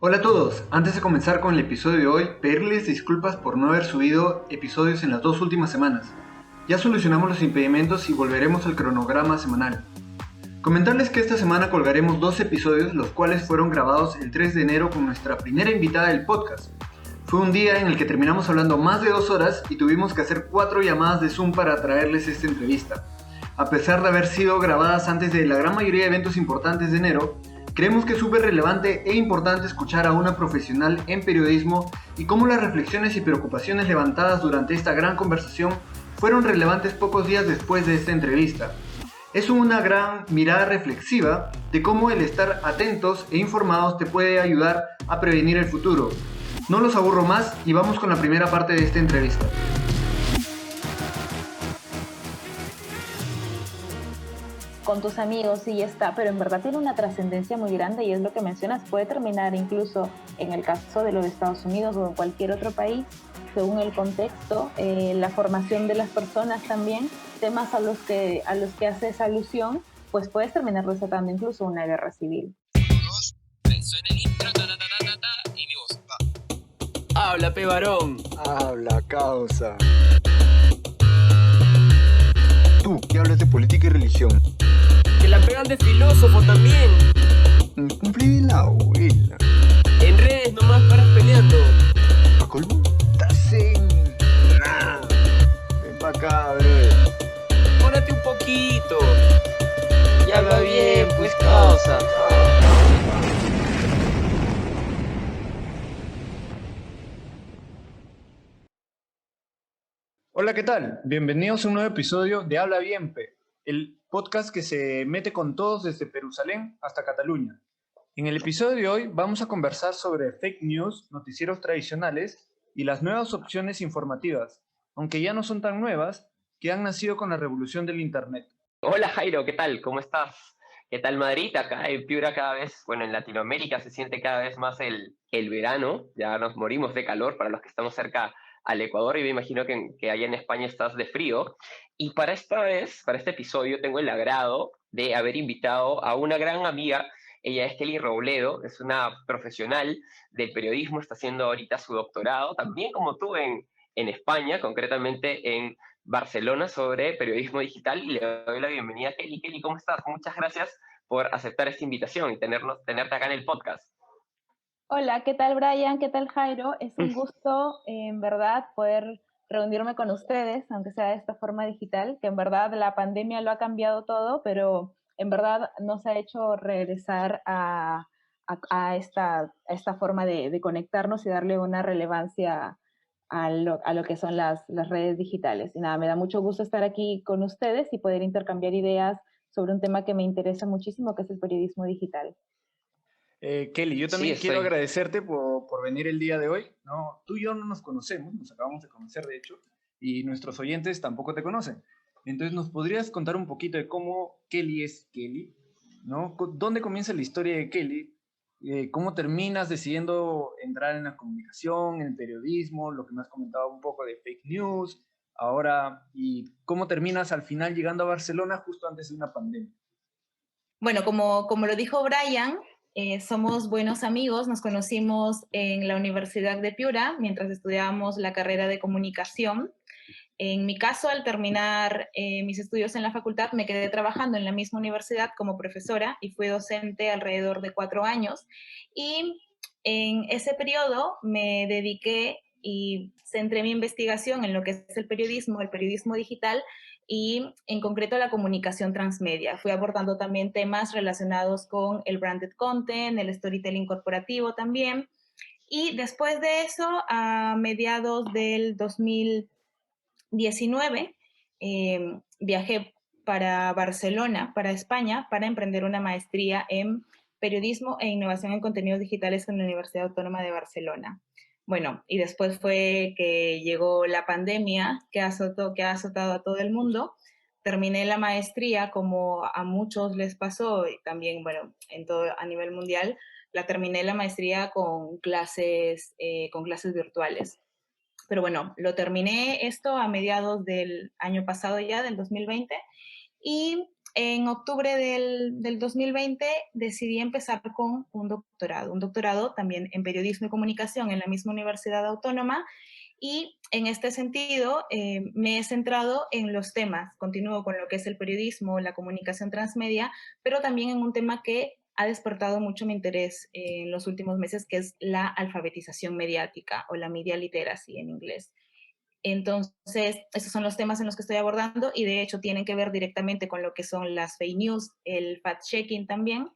Hola a todos, antes de comenzar con el episodio de hoy, pedirles disculpas por no haber subido episodios en las 2 últimas semanas. Ya solucionamos los impedimentos y volveremos al cronograma semanal. Comentarles que esta semana colgaremos 2 episodios, los cuales fueron grabados el 3 de enero con nuestra primera invitada del podcast. Fue un día en el que terminamos hablando más de 2 horas y tuvimos que hacer 4 llamadas de Zoom para traerles esta entrevista. A pesar de haber sido grabadas antes de la gran mayoría de eventos importantes de enero, creemos que es súper relevante e importante escuchar a una profesional en periodismo y cómo las reflexiones y preocupaciones levantadas durante esta gran conversación fueron relevantes pocos días después de esta entrevista. Es una gran mirada reflexiva de cómo el estar atentos e informados te puede ayudar a prevenir el futuro. No los aburro más y vamos con la primera parte de esta entrevista. Con tus amigos y ya está, pero en verdad tiene una trascendencia muy grande y es lo que mencionas, puede terminar incluso en el caso de los Estados Unidos o en cualquier otro país, según el contexto, la formación de las personas también, temas a los que haces alusión, pues puedes terminar desatando incluso una guerra civil. Dos, tres, suena el intro, ta, ta, ta, ta, ta, y mi voz. Va. Habla, pe varón. Habla, causa. Tú, que hablas de política y religión. Que la pegan de filósofo también. Cumplí la abuela. En redes nomás paras peleando. ¿A colmo? Estás en... Nah. Ven pa' acá, brother. Pórate un poquito. Ya va bien, pues causa. Hola, ¿qué tal? Bienvenidos a un nuevo episodio de Habla Bien, el podcast que se mete con todos desde Jerusalén hasta Cataluña. En el episodio de hoy vamos a conversar sobre fake news, noticieros tradicionales y las nuevas opciones informativas, aunque ya no son tan nuevas, que han nacido con la revolución del Internet. Hola Jairo, ¿qué tal? ¿Cómo estás? ¿Qué tal Madrid? Acá en Piura cada vez, bueno, en Latinoamérica se siente cada vez más el verano, ya nos morimos de calor para los que estamos cerca al Ecuador y me imagino que allá en España estás de frío. Y para esta vez, para este episodio, tengo el agrado de haber invitado a una gran amiga. Ella es Kelly Robledo, es una profesional del periodismo, está haciendo ahorita su doctorado, también como tú en España, concretamente en Barcelona, sobre periodismo digital, y le doy la bienvenida a Kelly. Kelly, ¿cómo estás? Muchas gracias por aceptar esta invitación y tenerte acá en el podcast. Hola, ¿qué tal Brian? ¿Qué tal Jairo? Es un gusto, en verdad, poder reunirme con ustedes, aunque sea de esta forma digital, que en verdad la pandemia lo ha cambiado todo, pero en verdad nos ha hecho regresar a esta forma de conectarnos y darle una relevancia a lo que son las redes digitales. Y nada, me da mucho gusto estar aquí con ustedes y poder intercambiar ideas sobre un tema que me interesa muchísimo, que es el periodismo digital. Kelly, yo Sí, también quiero estoy. agradecerte por venir el día de hoy, ¿no? Tú y yo no nos conocemos, nos acabamos de conocer de hecho, y nuestros oyentes tampoco te conocen. Entonces, ¿nos podrías contar un poquito de cómo Kelly es Kelly? ¿No? ¿Dónde comienza la historia de Kelly? ¿Cómo terminas decidiendo entrar en la comunicación, en el periodismo, lo que me has comentado un poco de fake news, ahora, y cómo terminas al final llegando a Barcelona justo antes de una pandemia? Bueno, como lo dijo Brian, somos buenos amigos, nos conocimos en la Universidad de Piura mientras estudiábamos la carrera de comunicación. En mi caso, al terminar mis estudios en la facultad, me quedé trabajando en la misma universidad como profesora y fui docente alrededor de 4 años. Y en ese periodo me dediqué y centré mi investigación en lo que es el periodismo digital y en concreto la comunicación transmedia. Fui abordando también temas relacionados con el branded content, el storytelling corporativo también. Y después de eso, a mediados del 2019, viajé para Barcelona, para España, para emprender una maestría en periodismo e innovación en contenidos digitales en la Universidad Autónoma de Barcelona. Bueno, y después fue que llegó la pandemia que ha azotado a todo el mundo. Terminé la maestría, como a muchos les pasó, y también, bueno, en todo, a nivel mundial, la terminé la maestría con clases virtuales. Pero bueno, lo terminé esto a mediados del año pasado ya, del 2020, y en octubre del 2020 decidí empezar con un doctorado también en periodismo y comunicación en la misma Universidad Autónoma, y en este sentido me he centrado en los temas, continúo con lo que es el periodismo, la comunicación transmedia, pero también en un tema que ha despertado mucho mi interés en los últimos meses, que es la alfabetización mediática o la media literacy en inglés. Entonces, esos son los temas en los que estoy abordando y de hecho tienen que ver directamente con lo que son las fake news, el fact-checking también.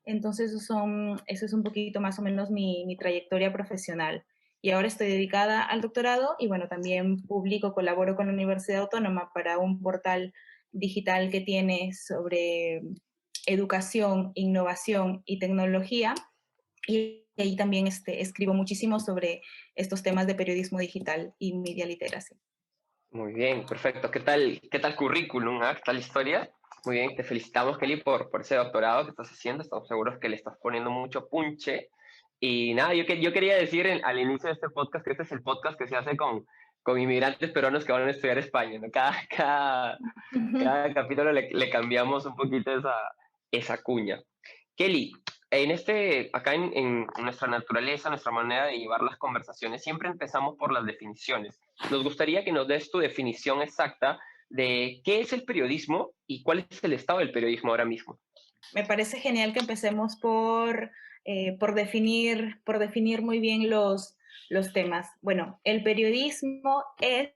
Entonces, eso es un poquito más o menos mi trayectoria profesional. Y ahora estoy dedicada al doctorado y bueno, también publico, colaboro con la Universidad Autónoma para un portal digital que tiene sobre educación, innovación y tecnología. Y ahí también escribo muchísimo sobre estos temas de periodismo digital y media literacy. Muy bien, perfecto. Qué tal currículum? ¿Qué tal historia? Muy bien, te felicitamos, Kelly, por ese doctorado que estás haciendo. Estamos seguros que le estás poniendo mucho punche. Y nada, yo quería decir al inicio de este podcast que este es el podcast que se hace con inmigrantes peruanos que van a estudiar España, ¿no? Cada capítulo le cambiamos un poquito esa cuña. Kelly, acá en nuestra naturaleza, nuestra manera de llevar las conversaciones, siempre empezamos por las definiciones. Nos gustaría que nos des tu definición exacta de qué es el periodismo y cuál es el estado del periodismo ahora mismo. Me parece genial que empecemos por definir muy bien los temas. Bueno, el periodismo es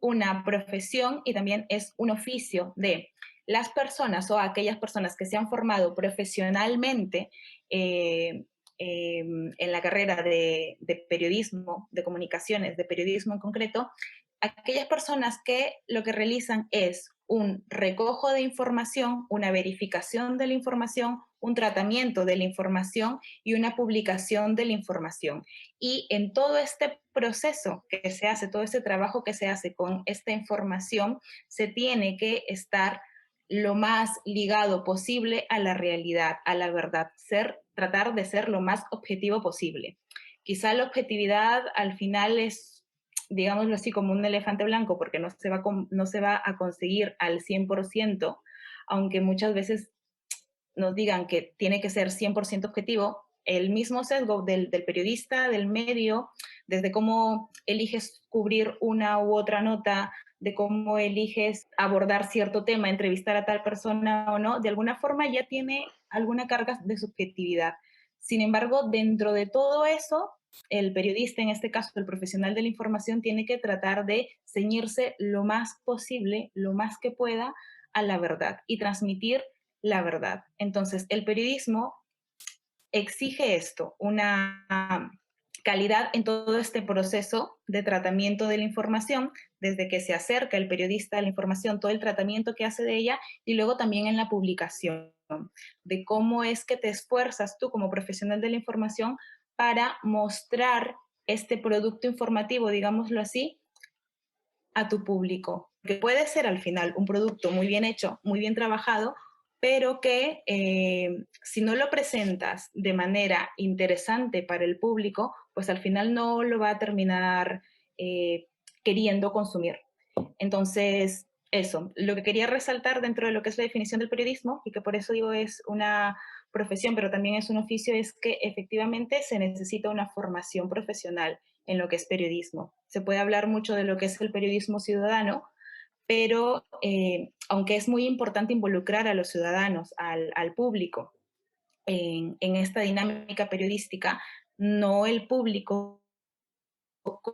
una profesión y también es un oficio de las personas o aquellas personas que se han formado profesionalmente en la carrera de periodismo, de comunicaciones, de periodismo en concreto, aquellas personas que lo que realizan es un recojo de información, una verificación de la información, un tratamiento de la información y una publicación de la información. Y en todo este proceso que se hace, todo este trabajo que se hace con esta información, se tiene que estar lo más ligado posible a la realidad, a la verdad, tratar de ser lo más objetivo posible. Quizá la objetividad al final es, digámoslo así, como un elefante blanco, porque no se va a conseguir al 100%, aunque muchas veces nos digan que tiene que ser 100% objetivo. El mismo sesgo del periodista, del medio, desde cómo eliges cubrir una u otra nota, de cómo eliges abordar cierto tema, entrevistar a tal persona o no, de alguna forma ya tiene alguna carga de subjetividad. Sin embargo, dentro de todo eso, el periodista, en este caso el profesional de la información, tiene que tratar de ceñirse lo más posible, lo más que pueda, a la verdad y transmitir la verdad. Entonces, el periodismo exige esto, una calidad en todo este proceso de tratamiento de la información, desde que se acerca el periodista a la información, todo el tratamiento que hace de ella, y luego también en la publicación, de cómo es que te esfuerzas tú como profesional de la información para mostrar este producto informativo, digámoslo así, a tu público. Que puede ser al final un producto muy bien hecho, muy bien trabajado, pero que si no lo presentas de manera interesante para el público, pues al final no lo va a terminar queriendo consumir. Entonces, eso, lo que quería resaltar dentro de lo que es la definición del periodismo, y que por eso digo es una profesión, pero también es un oficio, es que efectivamente se necesita una formación profesional en lo que es periodismo. Se puede hablar mucho de lo que es el periodismo ciudadano, pero aunque es muy importante involucrar a los ciudadanos, al público, en esta dinámica periodística, no el público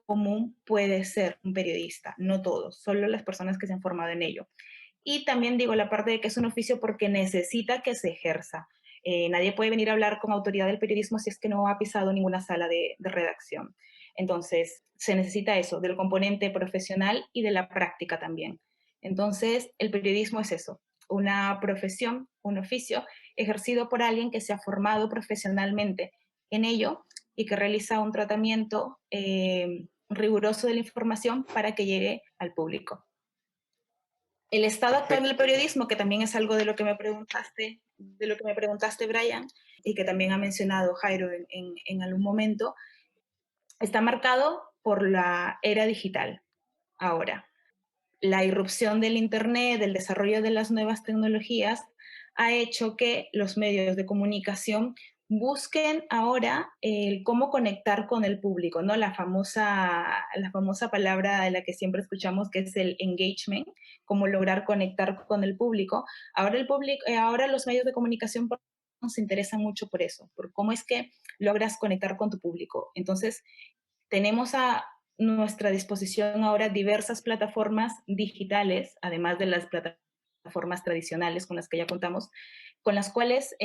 común puede ser un periodista, no todos, solo las personas que se han formado en ello. Y también digo la parte de que es un oficio porque necesita que se ejerza. Nadie puede venir a hablar con autoridad del periodismo si es que no ha pisado ninguna sala de redacción. Entonces, se necesita eso, del componente profesional y de la práctica también. Entonces, el periodismo es eso, una profesión, un oficio ejercido por alguien que se ha formado profesionalmente en ello y que realiza un tratamiento riguroso de la información para que llegue al público. El estado actual del periodismo, que también es algo de lo que me preguntaste, Brian, y que también ha mencionado Jairo en algún momento, está marcado por la era digital ahora. la irrupción del Internet, del desarrollo de las nuevas tecnologías, ha hecho que los medios de comunicación busquen ahora cómo conectar con el público, ¿no? La famosa palabra de la que siempre escuchamos, que es el engagement, cómo lograr conectar con el público. Ahora los medios de comunicación nos interesan mucho por eso, por cómo es que logras conectar con tu público. Entonces, tenemos a nuestra disposición ahora diversas plataformas digitales, además de las plataformas tradicionales con las que ya contamos, con las cuales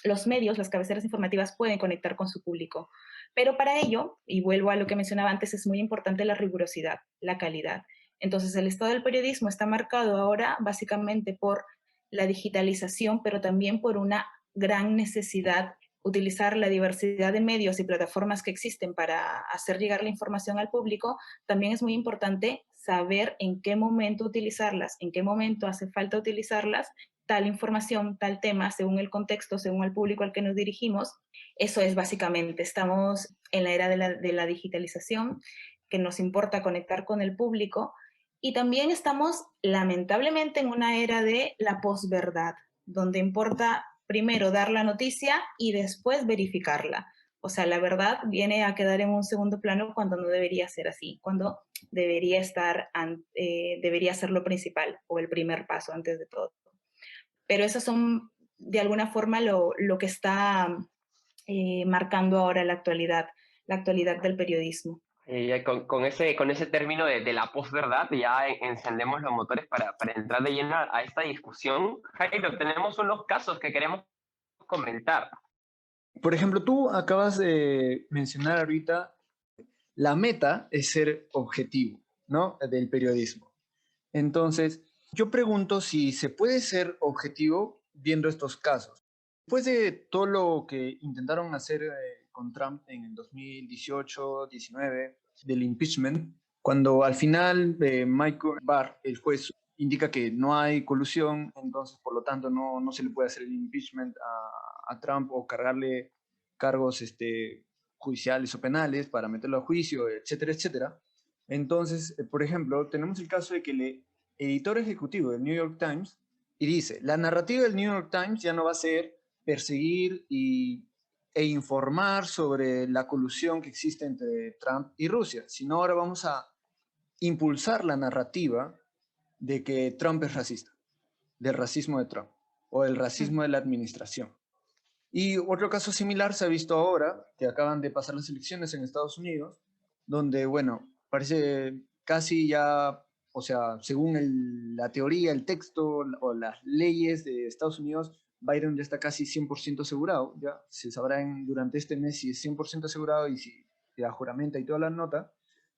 los medios, las cabeceras informativas pueden conectar con su público. Pero para ello, y vuelvo a lo que mencionaba antes, es muy importante la rigurosidad, la calidad. Entonces, el estado del periodismo está marcado ahora básicamente por la digitalización, pero también por una gran necesidad utilizar la diversidad de medios y plataformas que existen para hacer llegar la información al público. También es muy importante saber en qué momento utilizarlas, en qué momento hace falta utilizarlas, tal información, tal tema, según el contexto, según el público al que nos dirigimos. Eso es básicamente, estamos en la era de la digitalización, que nos importa conectar con el público, y también estamos lamentablemente en una era de la posverdad, donde importa primero dar la noticia y después verificarla. O sea, la verdad viene a quedar en un segundo plano cuando no debería ser así, cuando debería debería ser lo principal o el primer paso antes de todo. Pero esas son de alguna forma lo que está marcando ahora la actualidad del periodismo. Con ese término de la posverdad, ya encendemos los motores para entrar de lleno a esta discusión. Jairo, tenemos unos casos que queremos comentar. Por ejemplo, tú acabas de mencionar ahorita, la meta es ser objetivo, ¿no? Del periodismo. Entonces, yo pregunto si se puede ser objetivo viendo estos casos. Después de todo lo que intentaron hacer con Trump en el 2018-19, del impeachment, cuando al final Michael Barr, el juez, indica que no hay colusión, entonces por lo tanto no se le puede hacer el impeachment a Trump o cargarle cargos judiciales o penales para meterlo a juicio, etcétera, etcétera. Entonces, por ejemplo, tenemos el caso de que el editor ejecutivo del New York Times y dice, la narrativa del New York Times ya no va a ser perseguir e informar sobre la colusión que existe entre Trump y Rusia, sino ahora vamos a impulsar la narrativa de que Trump es racista, del racismo de Trump o del racismo de la administración. Y otro caso similar se ha visto ahora, que acaban de pasar las elecciones en Estados Unidos, donde, bueno, parece casi ya, o sea, según la teoría, el texto o las leyes de Estados Unidos, Biden ya está casi 100% asegurado, ya se sabrá durante este mes si es 100% asegurado y si la juramenta y toda la nota,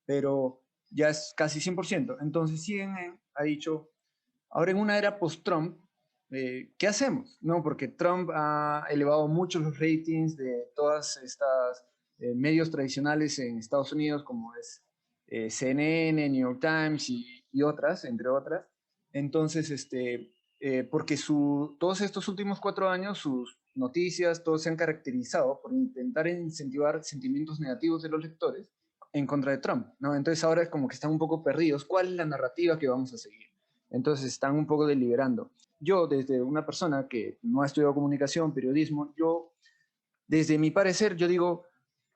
pero ya es casi 100%. Entonces CNN ha dicho, ahora en una era post-Trump, ¿qué hacemos? ¿No? Porque Trump ha elevado mucho los ratings de todas estas medios tradicionales en Estados Unidos, como es CNN, New York Times y otras, entre otras. Entonces, porque todos estos últimos 4 años, sus noticias, todos se han caracterizado por intentar incentivar sentimientos negativos de los lectores en contra de Trump, ¿no? Entonces ahora es como que están un poco perdidos. ¿Cuál es la narrativa que vamos a seguir? Entonces están un poco deliberando. Yo, desde una persona que no ha estudiado comunicación, periodismo, desde mi parecer, yo digo,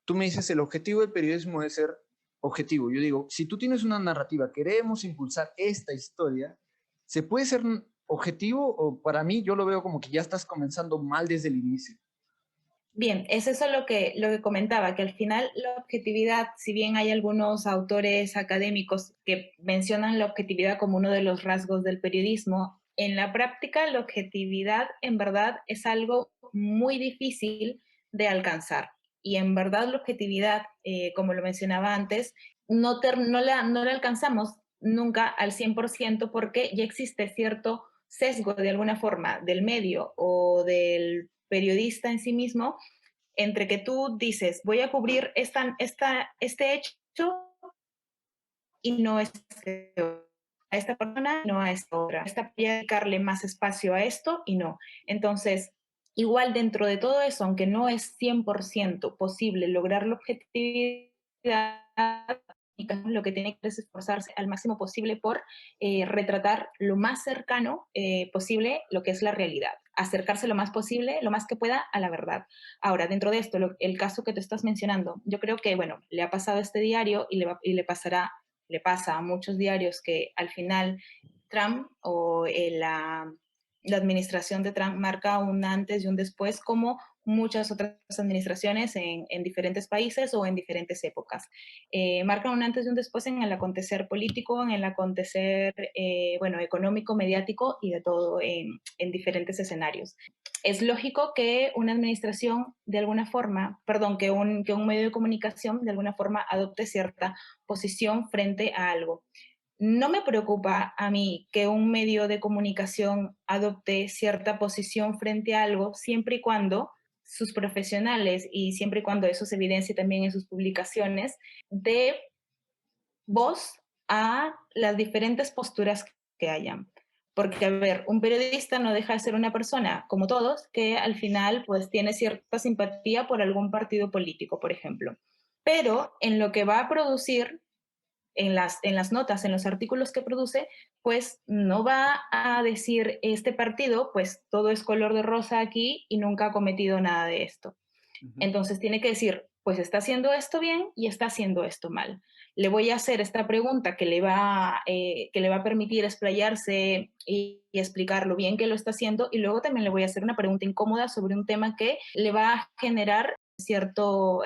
tú me dices, el objetivo del periodismo es ser objetivo. Yo digo, si tú tienes una narrativa, queremos impulsar esta historia, ¿se puede ser objetivo? O para mí, yo lo veo como que ya estás comenzando mal desde el inicio. Bien, es eso lo que comentaba, que al final la objetividad, si bien hay algunos autores académicos que mencionan la objetividad como uno de los rasgos del periodismo, en la práctica la objetividad en verdad es algo muy difícil de alcanzar. Y en verdad la objetividad, como lo mencionaba antes, no la alcanzamos nunca al 100% porque ya existe cierto sesgo de alguna forma del medio o del periodista en sí mismo, entre que tú dices, voy a cubrir este hecho y no a esta persona, no a esta otra. Voy a dedicarle más espacio a esto y no. Entonces, igual dentro de todo eso, aunque no es 100% posible lograr la objetividad, lo que tiene que es esforzarse al máximo posible por retratar lo más cercano posible lo que es la realidad, acercarse lo más posible, lo más que pueda a la verdad. Ahora, dentro de esto, el caso que te estás mencionando, yo creo que, bueno, le ha pasado a este diario y le pasa a muchos diarios que al final Trump o la administración de Trump marca un antes y un después, como muchas otras administraciones en diferentes países o en diferentes épocas. Marcan un antes y un después en el acontecer político, en el acontecer, bueno, económico, mediático y de todo en diferentes escenarios. Es lógico que una administración de alguna forma, perdón, que un medio de comunicación de alguna forma adopte cierta posición frente a algo. No me preocupa a mí que un medio de comunicación adopte cierta posición frente a algo, siempre y cuando sus profesionales y siempre y cuando eso se evidencie también en sus publicaciones, dé voz a las diferentes posturas que hayan. Porque, a ver, un periodista no deja de ser una persona, como todos, que al final pues tiene cierta simpatía por algún partido político, por ejemplo. Pero en lo que va a producir en las notas, en los artículos que produce, pues no va a decir este partido, pues todo es color de rosa aquí y nunca ha cometido nada de esto. Entonces tiene que decir, pues está haciendo esto bien y está haciendo esto mal. Le voy a hacer esta pregunta que le va a permitir explayarse y explicar lo bien que lo está haciendo, y luego también le voy a hacer una pregunta incómoda sobre un tema que le va a generar cierto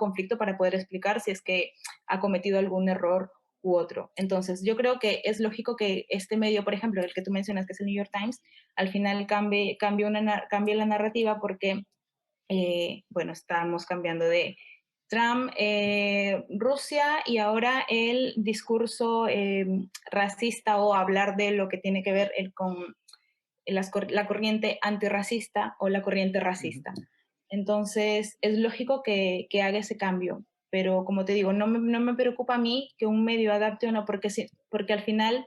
conflicto para poder explicar si es que ha cometido algún error u otro. Entonces, yo creo que es lógico que este medio, por ejemplo, el que tú mencionas, que es el New York Times, al final cambie la narrativa porque, bueno, estamos cambiando de Trump, Rusia, y ahora el discurso racista, o hablar de lo que tiene que ver con la corriente antirracista o la corriente racista. Entonces, es lógico que haga ese cambio, pero como te digo, no me preocupa a mí que un medio adapte o no, porque al final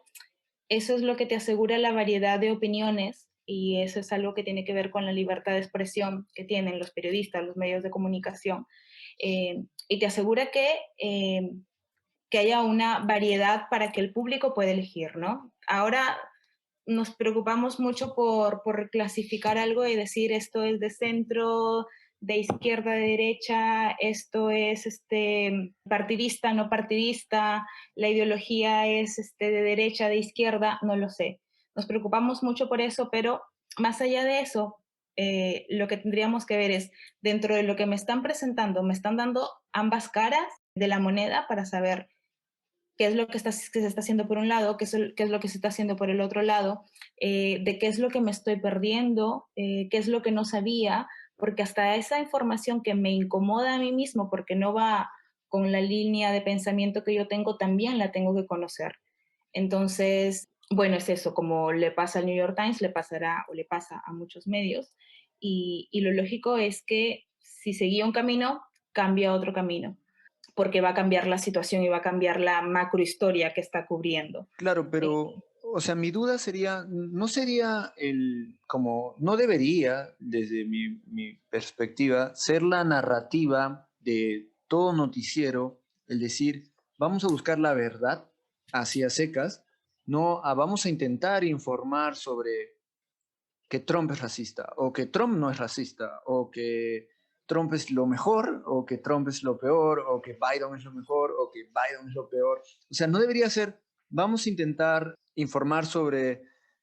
eso es lo que te asegura la variedad de opiniones, y eso es algo que tiene que ver con la libertad de expresión que tienen los periodistas, los medios de comunicación, y te asegura que haya una variedad para que el público pueda elegir, ¿no? Ahora nos preocupamos mucho por clasificar algo y decir esto es de centro, de izquierda, de derecha, esto es partidista, no partidista, la ideología es de derecha, de izquierda, no lo sé. Nos preocupamos mucho por eso, pero más allá de eso, lo que tendríamos que ver es, dentro de lo que me están presentando, me están dando ambas caras de la moneda para saber qué es lo que se está haciendo por un lado, qué es lo que se está haciendo por el otro lado, de qué es lo que me estoy perdiendo, qué es lo que no sabía, porque hasta esa información que me incomoda a mí mismo porque no va con la línea de pensamiento que yo tengo, también la tengo que conocer. Entonces, bueno, es eso, como le pasa al New York Times, le pasará o le pasa a muchos medios, y lo lógico es que si seguía un camino, cambia otro camino, porque va a cambiar la situación y va a cambiar la macrohistoria que está cubriendo. Claro, pero, o sea, mi duda sería, no sería como, no debería, desde mi perspectiva, ser la narrativa de todo noticiero, el decir, vamos a buscar la verdad hacia secas, no vamos a intentar informar sobre que Trump es racista, o que Trump no es racista, o que Trump es lo mejor, o que Trump es lo peor, o que Biden es lo mejor, o que Biden es lo peor. O sea, no debería ser, vamos a intentar informar sobre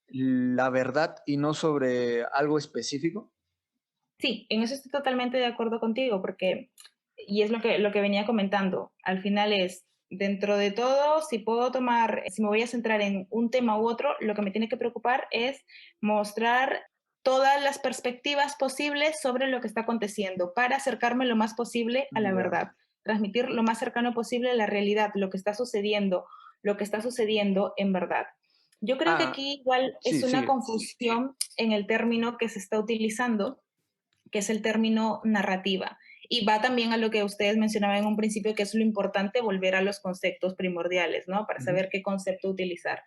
la verdad y no sobre algo específico. Sí, en eso estoy totalmente de acuerdo contigo, porque, y es lo que venía comentando, al final es, dentro de todo, si me voy a centrar en un tema u otro, lo que me tiene que preocupar es mostrar todas las perspectivas posibles sobre lo que está aconteciendo para acercarme lo más posible a la verdad, transmitir lo más cercano posible a la realidad, lo que está sucediendo en verdad. Yo creo que aquí igual Sí, es una sigue. confusión en el término que se está utilizando, que es el término narrativa. Y va también a lo que ustedes mencionaban en un principio, que es lo importante, volver a los conceptos primordiales, ¿no? Para saber qué concepto utilizar.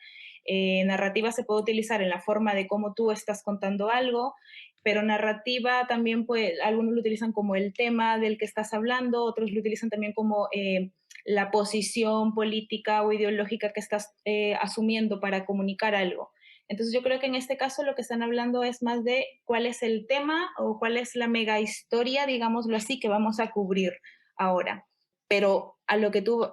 Narrativa se puede utilizar en la forma de cómo tú estás contando algo, pero narrativa también, pues, algunos lo utilizan como el tema del que estás hablando, otros lo utilizan también como la posición política o ideológica que estás asumiendo para comunicar algo. Entonces yo creo que en este caso lo que están hablando es más de cuál es el tema o cuál es la mega historia, digámoslo así, que vamos a cubrir ahora. Pero a lo que tú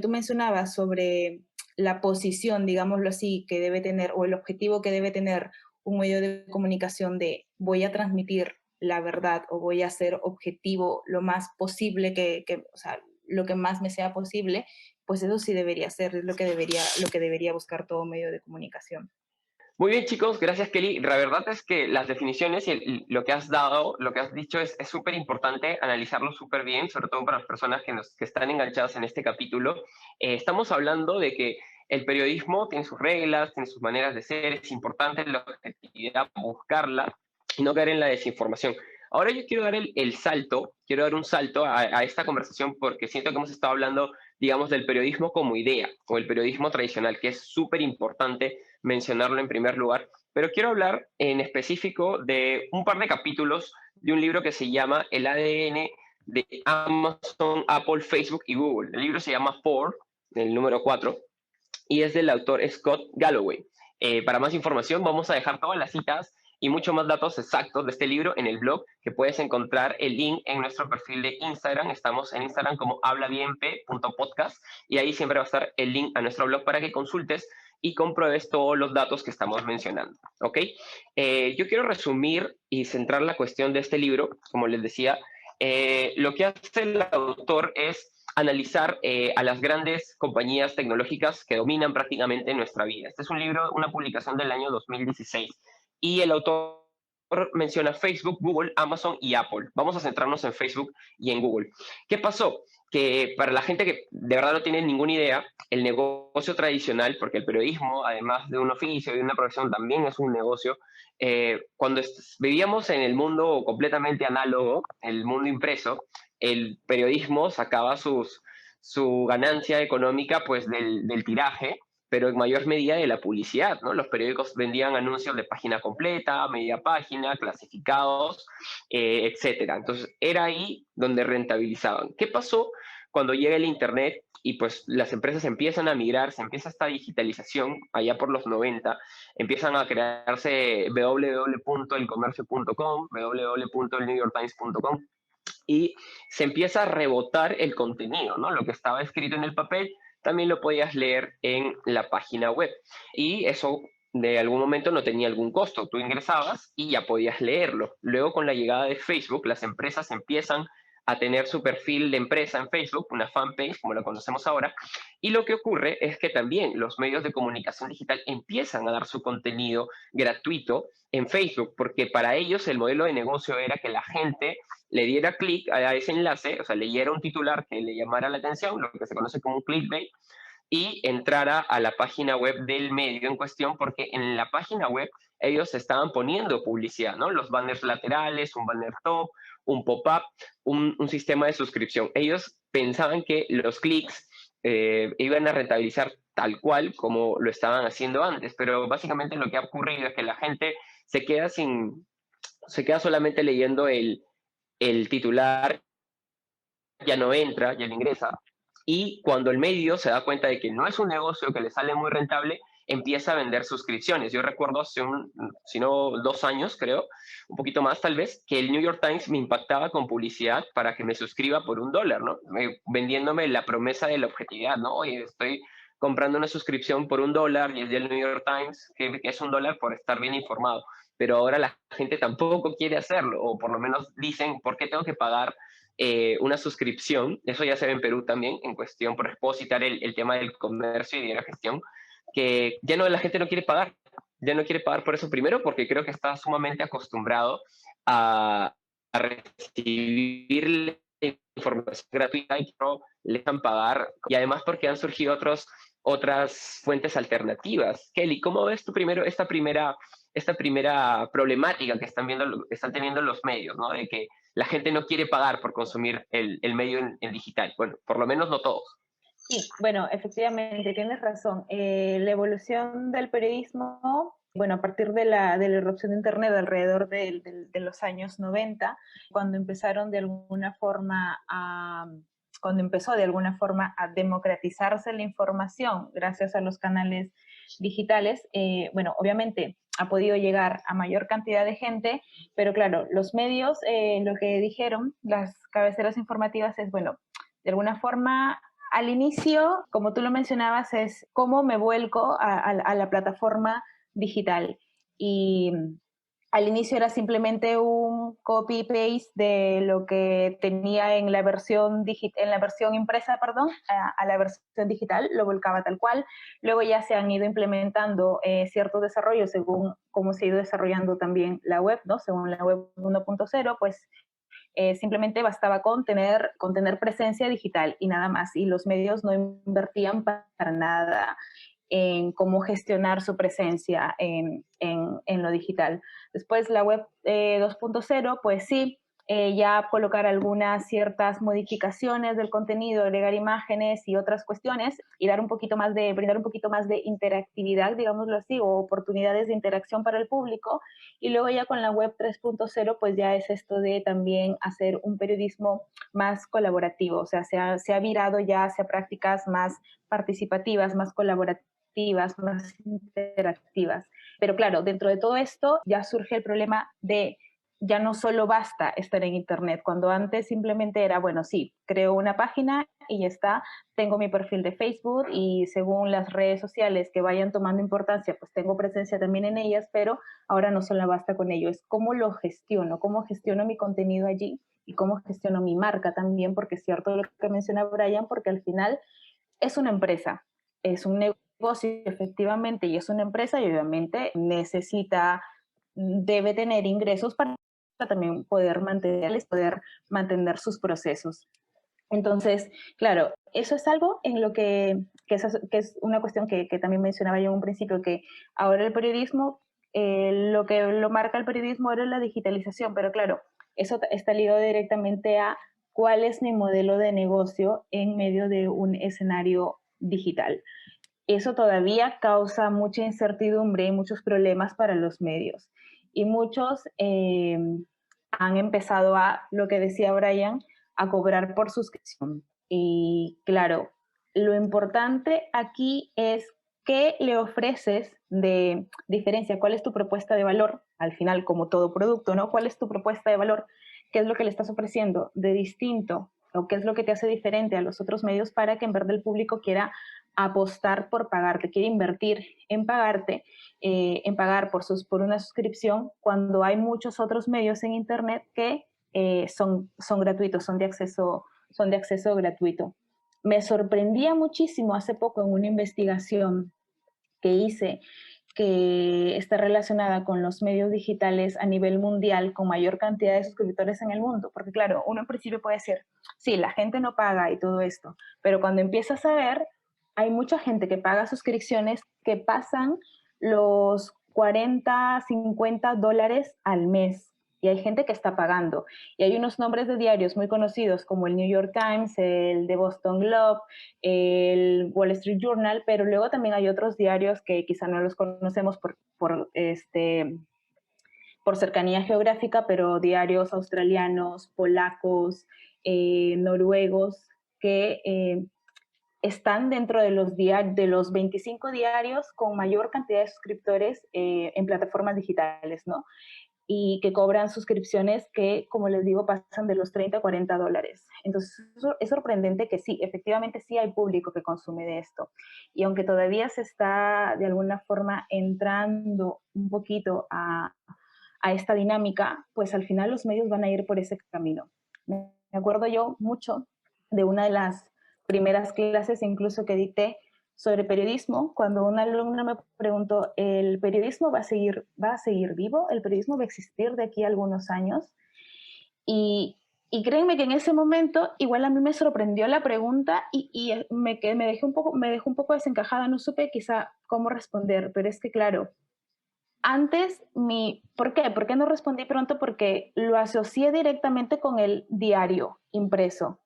mencionabas sobre la posición, digámoslo así, que debe tener, o el objetivo que debe tener un medio de comunicación de voy a transmitir la verdad o voy a ser objetivo lo más posible, o sea, lo que más me sea posible, pues eso sí debería ser, es lo que debería buscar todo medio de comunicación. Muy bien, chicos, gracias, Kelly. La verdad es que las definiciones y lo que has dado, lo que has dicho es súper importante analizarlo súper bien, sobre todo para las personas que están enganchadas en este capítulo. Estamos hablando de que el periodismo tiene sus reglas, tiene sus maneras de ser, es importante la objetividad, buscarla y no caer en la desinformación. Ahora yo quiero dar el salto, quiero dar un salto a esta conversación porque siento que hemos estado hablando, digamos, del periodismo como idea o el periodismo tradicional, que es súper importante mencionarlo en primer lugar, pero quiero hablar en específico de un par de capítulos de un libro que se llama El ADN de Amazon, Apple, Facebook y Google. El libro se llama 4, el número 4, y es del autor Scott Galloway. Para más información vamos a dejar todas las citas y mucho más datos exactos de este libro en el blog, que puedes encontrar el link en nuestro perfil de Instagram. Estamos en Instagram como hablabienp.podcast y ahí siempre va a estar el link a nuestro blog para que consultes y compruebes todos los datos que estamos mencionando, ¿ok? Yo quiero resumir y centrar la cuestión de este libro, como les decía. Lo que hace el autor es analizar a las grandes compañías tecnológicas que dominan prácticamente nuestra vida. Este es un libro, una publicación del año 2016 y el autor menciona Facebook, Google, Amazon y Apple. Vamos a centrarnos en Facebook y en Google. ¿Qué pasó? Que para la gente que de verdad no tiene ninguna idea, el negocio tradicional, porque el periodismo, además de un oficio y de una profesión, también es un negocio. Cuando vivíamos en el mundo completamente análogo, el mundo impreso, el periodismo sacaba su ganancia económica pues del tiraje, pero en mayor medida de la publicidad, ¿no? Los periódicos vendían anuncios de página completa, media página, clasificados, etcétera. Entonces, era ahí donde rentabilizaban. ¿Qué pasó cuando llega el Internet y pues las empresas empiezan a migrar, se empieza esta digitalización allá por los 90, empiezan a crearse www.elcomercio.com, www.elnewyorktimes.com y se empieza a rebotar el contenido, ¿no? Lo que estaba escrito en el papel también lo podías leer en la página web. Y eso de algún momento no tenía algún costo. Tú ingresabas y ya podías leerlo. Luego, con la llegada de Facebook, las empresas empiezan a tener su perfil de empresa en Facebook, una fanpage, como lo conocemos ahora, y lo que ocurre es que también los medios de comunicación digital empiezan a dar su contenido gratuito en Facebook, porque para ellos el modelo de negocio era que la gente le diera clic a ese enlace, o sea, leyera un titular que le llamara la atención, lo que se conoce como un clickbait, y entrara a la página web del medio en cuestión, porque en la página web ellos estaban poniendo publicidad, ¿no? Los banners laterales, un banner top, un pop-up, un sistema de suscripción. Ellos pensaban que los clics iban a rentabilizar tal cual como lo estaban haciendo antes, pero básicamente lo que ha ocurrido es que la gente se queda solamente leyendo el titular, ya no entra, ya no ingresa. Y cuando el medio se da cuenta de que no es un negocio que le sale muy rentable, empieza a vender suscripciones. Yo recuerdo hace si no 2 años, creo, un poquito más tal vez, que el New York Times me impactaba con publicidad para que me suscriba por $1, ¿no? Vendiéndome la promesa de la objetividad, ¿no? Oye, estoy comprando una suscripción por $1 y es del New York Times, que es $1 por estar bien informado. Pero ahora la gente tampoco quiere hacerlo, o por lo menos dicen, ¿por qué tengo que pagar una suscripción? Eso ya se ve en Perú también, en cuestión, por expositar el tema del comercio y de la gestión, que ya no, la gente no quiere pagar, ya no quiere pagar por eso, primero porque creo que está sumamente acostumbrado a recibir información gratuita y no le dejan pagar, y además porque han surgido otras fuentes alternativas. Kelly, ¿cómo ves tú primero esta primera problemática que están teniendo los medios, ¿no? De que la gente no quiere pagar por consumir el medio en digital. Bueno, por lo menos no todos. Sí, bueno, efectivamente, tienes razón. La evolución del periodismo, bueno, a partir de la irrupción de Internet alrededor de los años 90, cuando empezaron de alguna forma cuando empezó de alguna forma a democratizarse la información gracias a los canales digitales, bueno, obviamente ha podido llegar a mayor cantidad de gente, pero claro, los medios, lo que dijeron, las cabeceras informativas es, bueno, de alguna forma, al inicio, como tú lo mencionabas, es cómo me vuelco a la plataforma digital. Y al inicio era simplemente un copy-paste de lo que tenía en la versión, en la versión impresa, perdón, a la versión digital, lo volcaba tal cual. Luego ya se han ido implementando ciertos desarrollos según cómo se ha ido desarrollando también la web, ¿no? Según la web 1.0, pues simplemente bastaba con tener presencia digital y nada más. Y los medios no invertían para nada en cómo gestionar su presencia en lo digital. Después la web 2.0, pues sí, ya colocar algunas ciertas modificaciones del contenido, agregar imágenes y otras cuestiones y brindar un poquito más de interactividad, digámoslo así, o oportunidades de interacción para el público. Y luego ya con la web 3.0, pues ya es esto de también hacer un periodismo más colaborativo, o sea, se ha virado ya hacia prácticas más participativas, más colaborativas, más interactivas. Pero claro, dentro de todo esto ya surge el problema de ya no solo basta estar en Internet, cuando antes simplemente era, bueno, sí, creo una página y ya está, tengo mi perfil de Facebook y según las redes sociales que vayan tomando importancia, pues tengo presencia también en ellas, pero ahora no solo basta con ello, es cómo lo gestiono, cómo gestiono mi contenido allí y cómo gestiono mi marca también, porque es cierto lo que menciona Brian, porque al final es una empresa, es un negocio efectivamente y es una empresa y obviamente debe tener ingresos para también poder mantener sus procesos. Entonces, claro, eso es algo en lo que es una cuestión que también mencionaba yo en un principio, que ahora el periodismo, lo que lo marca el periodismo era la digitalización, pero claro, eso está ligado directamente a cuál es mi modelo de negocio en medio de un escenario digital. Eso todavía causa mucha incertidumbre y muchos problemas para los medios. Y muchos han empezado a, lo que decía Brian, a cobrar por suscripción. Y claro, lo importante aquí es qué le ofreces de diferencia, cuál es tu propuesta de valor, al final como todo producto, ¿no? ¿Cuál es tu propuesta de valor? ¿Qué es lo que le estás ofreciendo de distinto? ¿O qué es lo que te hace diferente a los otros medios para que en verdad el público quiera apostar por pagarte, quiere invertir en pagarte, en pagar por una suscripción, cuando hay muchos otros medios en Internet que son gratuitos, son de acceso gratuito. Me sorprendía muchísimo hace poco en una investigación que hice, que está relacionada con los medios digitales a nivel mundial con mayor cantidad de suscriptores en el mundo. Porque claro, uno en principio puede decir, sí, la gente no paga y todo esto, pero cuando empiezas a ver, hay mucha gente que paga suscripciones que pasan los 40, 50 dólares al mes. Y hay gente que está pagando. Y hay unos nombres de diarios muy conocidos como el New York Times, el The Boston Globe, el Wall Street Journal, pero luego también hay otros diarios que quizá no los conocemos por cercanía geográfica, pero diarios australianos, polacos, noruegos, que están dentro de los 25 diarios con mayor cantidad de suscriptores en plataformas digitales, ¿no? Y que cobran suscripciones que, como les digo, pasan de los 30 a 40 dólares. Entonces, es sorprendente que sí, efectivamente sí hay público que consume de esto. Y aunque todavía se está, de alguna forma, entrando un poquito a esta dinámica, pues al final los medios van a ir por ese camino. Me acuerdo yo mucho de una de las primeras clases incluso que dicté sobre periodismo, cuando una alumna me preguntó, ¿el periodismo va a seguir vivo? ¿El periodismo va a existir de aquí a algunos años? Y créanme que en ese momento igual a mí me sorprendió la pregunta y me dejó un poco desencajada, no supe quizá cómo responder, pero es que claro, antes ¿por qué? ¿Por qué no respondí pronto? Porque lo asocié directamente con el diario impreso.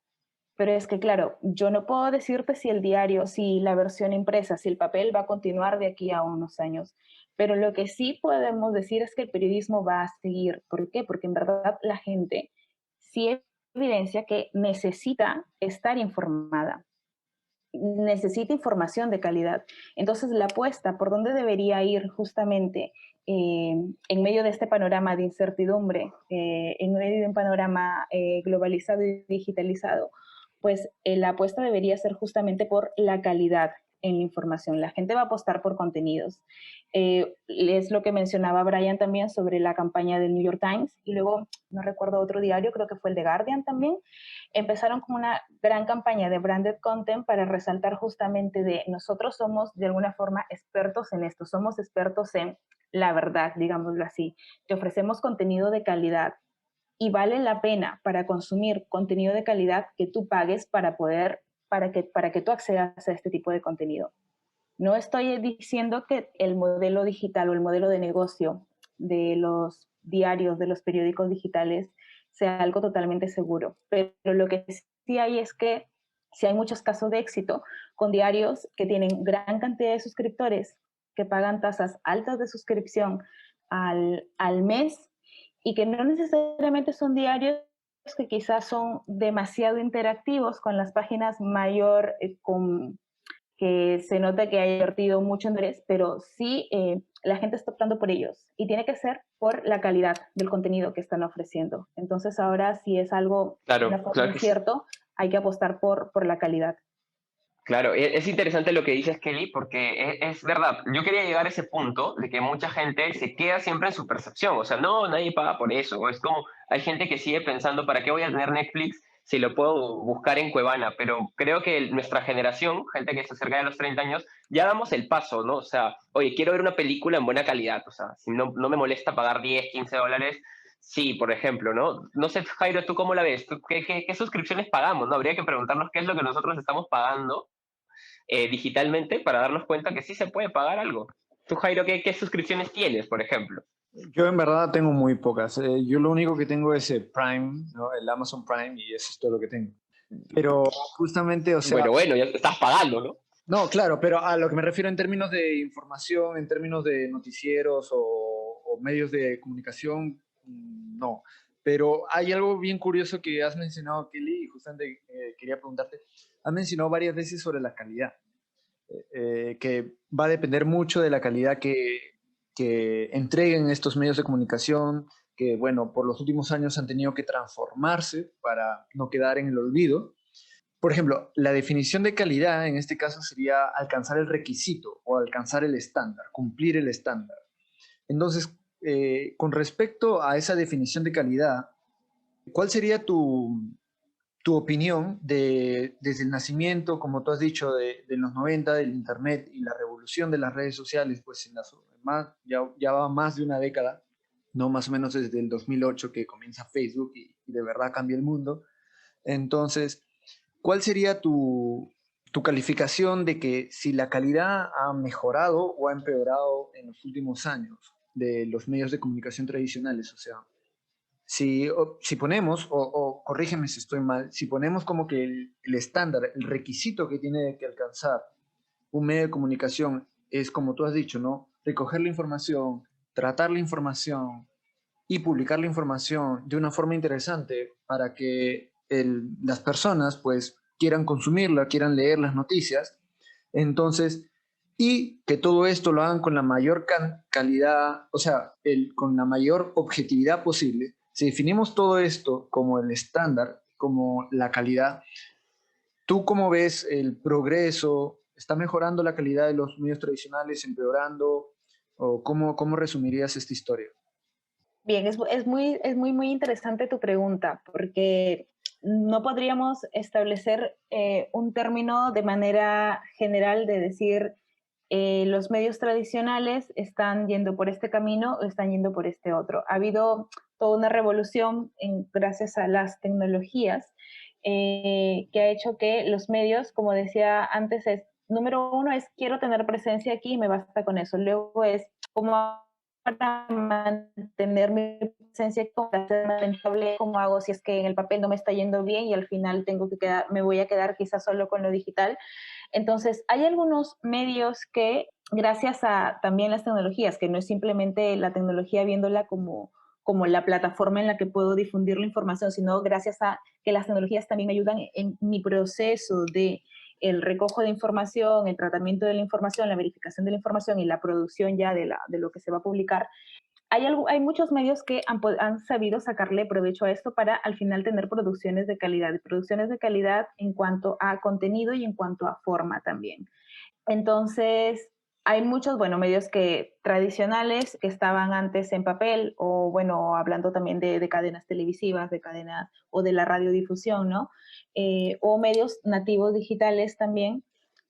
Pero es que, claro, yo no puedo decirte si el diario, si la versión impresa, si el papel va a continuar de aquí a unos años. Pero lo que sí podemos decir es que el periodismo va a seguir. ¿Por qué? Porque en verdad la gente sí evidencia que necesita estar informada, necesita información de calidad. Entonces, la apuesta por dónde debería ir justamente en medio de este panorama de incertidumbre, en medio de un panorama globalizado y digitalizado, pues la apuesta debería ser justamente por la calidad en la información. La gente va a apostar por contenidos. Es lo que mencionaba Brian también sobre la campaña del New York Times, y luego, no recuerdo otro diario, creo que fue el The Guardian también, empezaron con una gran campaña de branded content para resaltar justamente de nosotros somos de alguna forma expertos en esto, somos expertos en la verdad, digámoslo así. Te ofrecemos contenido de calidad y vale la pena para consumir contenido de calidad que tú pagues para que tú accedas a este tipo de contenido. No estoy diciendo que el modelo digital o el modelo de negocio de los diarios, de los periódicos digitales, sea algo totalmente seguro, pero lo que sí hay es que sí hay muchos casos de éxito con diarios que tienen gran cantidad de suscriptores, que pagan tasas altas de suscripción al mes, y que no necesariamente son diarios que quizás son demasiado interactivos con las páginas mayor, que se nota que ha invertido mucho en redes, pero sí la gente está optando por ellos, y tiene que ser por la calidad del contenido que están ofreciendo. Entonces ahora, si es algo de una Claro, forma claro que sí. incierto, hay que apostar por la calidad. Claro, es interesante lo que dices, Kelly, porque es verdad. Yo quería llegar a ese punto de que mucha gente se queda siempre en su percepción. O sea, no, nadie paga por eso. O es como, hay gente que sigue pensando, ¿para qué voy a tener Netflix si lo puedo buscar en Cuevana? Pero creo que nuestra generación, gente que se acerca de los 30 años, ya damos el paso, ¿no? O sea, oye, quiero ver una película en buena calidad. O sea, si no me molesta pagar 10, $15. Sí, por ejemplo, ¿no? No sé, Jairo, ¿tú cómo la ves? ¿Qué suscripciones pagamos? ¿No? Habría que preguntarnos qué es lo que nosotros estamos pagando digitalmente para darnos cuenta que sí se puede pagar algo. Tú, Jairo, ¿qué suscripciones tienes, por ejemplo? Yo en verdad tengo muy pocas. Yo lo único que tengo es el Prime, ¿no? El Amazon Prime, y eso es todo lo que tengo. Pero justamente, o sea, Bueno, ya estás pagando, ¿no? no, claro, pero a lo que me refiero en términos de información, en términos de noticieros o medios de comunicación, no. Pero hay algo bien curioso que has mencionado, Kelly, y justamente quería preguntarte. Has mencionado varias veces sobre la calidad, que va a depender mucho de la calidad que entreguen estos medios de comunicación, que, bueno, por los últimos años han tenido que transformarse para no quedar en el olvido. Por ejemplo, la definición de calidad en este caso sería alcanzar el requisito o alcanzar el estándar, cumplir el estándar. Entonces, con respecto a esa definición de calidad, ¿cuál sería tu opinión desde el nacimiento, como tú has dicho, de los 90, del Internet y la revolución de las redes sociales, pues ya va más de una década, no más o menos desde el 2008 que comienza Facebook y de verdad cambia el mundo? Entonces, ¿cuál sería tu calificación de que si la calidad ha mejorado o ha empeorado en los últimos años de los medios de comunicación tradicionales? O sea, si ponemos, o corrígeme si estoy mal, si ponemos como que el estándar, el requisito que tiene que alcanzar un medio de comunicación es, como tú has dicho, ¿no? Recoger la información, tratar la información y publicar la información de una forma interesante para que las personas pues quieran consumirla, quieran leer las noticias. Entonces, y que todo esto lo hagan con la mayor calidad, o sea, con la mayor objetividad posible. Si definimos todo esto como el estándar, como la calidad, ¿tú cómo ves el progreso? ¿Está mejorando la calidad de los medios tradicionales, empeorando? ¿O cómo resumirías esta historia? Bien, muy interesante tu pregunta, porque no podríamos establecer un término de manera general de decir los medios tradicionales están yendo por este camino o están yendo por este otro. Ha habido toda una revolución gracias a las tecnologías que ha hecho que los medios, como decía antes, número uno es quiero tener presencia aquí y me basta con eso. Luego es cómo para mantener mi presencia rentable, cómo hago si es que en el papel no me está yendo bien y al final me voy a quedar quizás solo con lo digital. Entonces, hay algunos medios que, gracias a también las tecnologías, que no es simplemente la tecnología viéndola como como la plataforma en la que puedo difundir la información, sino gracias a que las tecnologías también me ayudan en mi proceso de el recojo de información, el tratamiento de la información, la verificación de la información y la producción ya de lo que se va a publicar. Hay muchos medios que han sabido sacarle provecho a esto para al final tener producciones de calidad en cuanto a contenido y en cuanto a forma también. Entonces, hay muchos, bueno, medios tradicionales que estaban antes en papel o, bueno, hablando también de cadenas televisivas, de cadenas o de la radiodifusión, ¿no? O medios nativos digitales también.